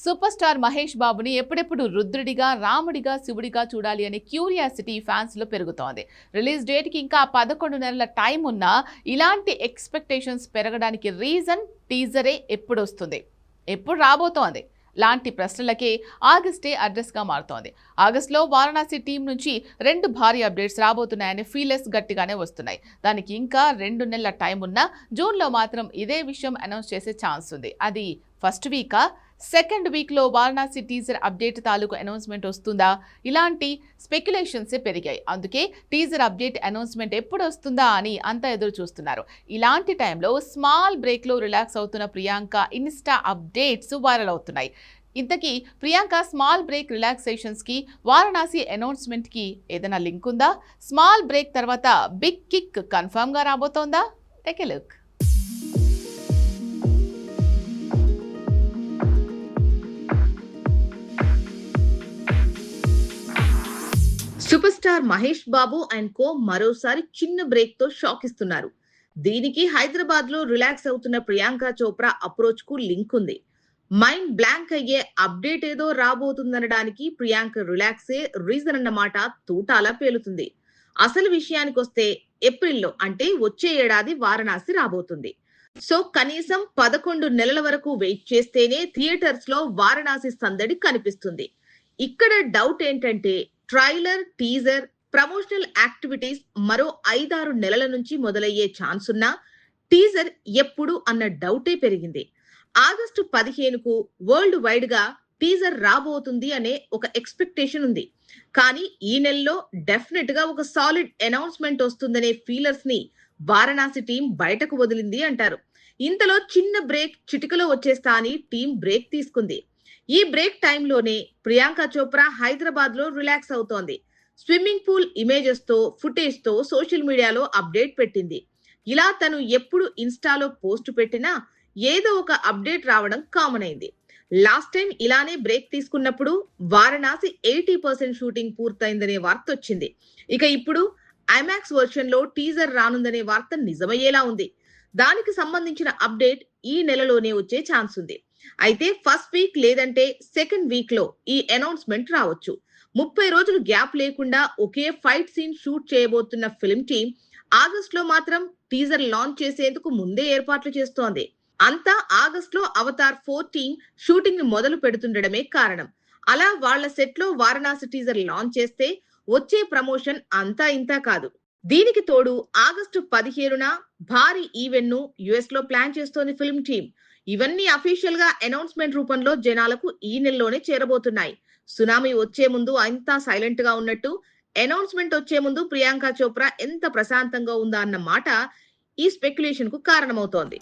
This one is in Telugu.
సూపర్ స్టార్ మహేష్ బాబుని ఎప్పుడెప్పుడు రుద్రుడిగా, రాముడిగా, శివుడిగా చూడాలి అనే క్యూరియాసిటీ ఫ్యాన్స్ లో పెరుగుతోంది. రిలీజ్ డేట్ కి ఇంకా 11 నెలల టైం ఉన్నా ఇలాంటి ఎక్స్పెక్టేషన్స్ పెరగడానికి రీజన్ టీజరే ఎప్పుడు వస్తుంది, ఎప్పుడు రాబోతోంది లాంటి ప్రశ్నలకే ఆగస్టే అడ్రస్గా మారుతోంది. ఆగస్టులో వారణాసి టీం నుంచి 2 భారీ అప్డేట్స్ రాబోతున్నాయని ఫీలర్స్ గట్టిగానే వస్తున్నాయి. దానికి ఇంకా 2 నెలల టైం ఉన్నా జూన్లో మాత్రం ఇదే విషయం అనౌన్స్ చేసే ఛాన్స్ ఉంది. అది ఫస్ట్ వీకా, సెకండ్ వీక్లో వారణాసి టీజర్ అప్డేట్ తాలూకు అనౌన్స్మెంట్ వస్తుందా? ఇలాంటి స్పెక్యులేషన్సే పెరిగాయి. అందుకే టీజర్ అప్డేట్ అనౌన్స్మెంట్ ఎప్పుడు వస్తుందా అని అంతా ఎదురు చూస్తున్నారు. ఇలాంటి టైంలో స్మాల్ బ్రేక్లో రిలాక్స్ అవుతున్న ప్రియాంక ఇన్స్టా అప్డేట్స్ వైరల్ అవుతున్నాయి. ఇంతకీ ప్రియాంక స్మాల్ బ్రేక్ రిలాక్సేషన్స్కి వారణాసి అనౌన్స్మెంట్కి ఏదైనా లింక్ ఉందా? స్మాల్ బ్రేక్ తర్వాత బిగ్ కిక్ కన్ఫర్మ్గా రాబోతోందా? Take a look. Super star Mahesh Babu and co మరోసారి చిన్న బ్రేక్ తో షాక్ ఇస్తున్నారు. దీనికి హైదరాబాద్ లో రిలాక్స్ అవుతున్న ప్రియాంక చోప్రా అప్రోచ్ కు లింక్ ఉంది. మైండ్ బ్లాంక్ అయ్యే అప్డేట్ ఏదో రాబోతుందనడానికి ప్రియాంక రిలాక్సే రీజన్ అన్నమాట తూటాలా పేలుతుంది. అసలు విషయానికి వస్తే ఏప్రిల్లో అంటే వచ్చే ఏడాది వారణాసి రాబోతుంది. సో కనీసం 11 నెలల వరకు వెయిట్ చేస్తేనే థియేటర్స్ లో వారణాసి సందడి కనిపిస్తుంది. ఇక్కడ డౌట్ ఏంటంటే ట్రైలర్, టీజర్, ప్రమోషనల్ యాక్టివిటీస్ మరో 5-6 నెలల నుంచి మొదలయ్యే ఛాన్స్ ఉన్నా టీజర్ ఎప్పుడు అన్న డౌటే పెరిగింది. ఆగస్టు 15కు వరల్డ్ వైడ్ గా టీజర్ రాబోతుంది అనే ఒక ఎక్స్పెక్టేషన్ ఉంది. కానీ ఈ నెలలో డెఫినెట్ గా ఒక సాలిడ్ అనౌన్స్మెంట్ వస్తుందనే ఫీలర్స్ ని వారణాసి టీం బయటకు వదిలింది అంటారు. ఇంతలో చిన్న బ్రేక్ చిటికలో వచ్చేస్తా అని టీం బ్రేక్ తీసుకుంది. ఈ బ్రేక్ టైంలోనే ప్రియాంక చోప్రా హైదరాబాద్ లో రిలాక్స్ అవుతోంది. స్విమ్మింగ్ పూల్ ఇమేజెస్ తో, ఫుటేజ్ తో సోషల్ మీడియాలో అప్డేట్ పెట్టింది. ఇలా తను ఎప్పుడు ఇన్స్టాలో పోస్ట్ పెట్టినా ఏదో ఒక అప్డేట్ రావడం కామన్ అయింది. లాస్ట్ టైం ఇలానే బ్రేక్ తీసుకున్నప్పుడు వారణాసి 80% షూటింగ్ పూర్తయిందనే వార్త వచ్చింది. ఇక ఇప్పుడు ఐమాక్స్ వర్షన్ లో టీజర్ రానుందనే వార్త నిజమయ్యేలా ఉంది. దానికి సంబంధించిన అప్డేట్ ఈ నెలలోనే వచ్చే ఛాన్స్ ఉంది. అయితే ఫస్ట్ వీక్ లేదంటే సెకండ్ వీక్ లో ఈ అనౌన్స్మెంట్ రావచ్చు. 30 రోజులు గ్యాప్ లేకుండా ఒకే ఫైట్ సీన్ షూట్ చేయబోతున్న ఫిల్మ్ టీం ఆగస్ట్ లో మాత్రం టీజర్ లాంచ్ చేసేందుకు ముందే ఏర్పాట్లు చేస్తోంది. అంతా ఆగస్ట్ లో అవతార్ 4 టీం షూటింగ్ ని మొదలు పెడుతుండడమే కారణం. అలా వాళ్ల సెట్ లో వారణాసి టీజర్ లాంచ్ చేస్తే వచ్చే ప్రమోషన్ అంతా ఇంతా కాదు. దీనికి తోడు ఆగస్టు 15న భారీ ఈవెంట్ ను యుఎస్ లో ప్లాన్ చేస్తోంది ఫిల్మ్ టీం. ఇవన్నీ అఫీషియల్ గా అనౌన్స్మెంట్ రూపంలో జనాలకు ఈ నెలలోనే చేరబోతున్నాయి. సునామీ వచ్చే ముందు అంతా సైలెంట్ గా ఉన్నట్టు, అనౌన్స్మెంట్ వచ్చే ముందు ప్రియాంక చోప్రా ఎంత ప్రశాంతంగా ఉందా అన్న మాట ఈ స్పెక్యులేషన్ కు కారణమవుతోంది.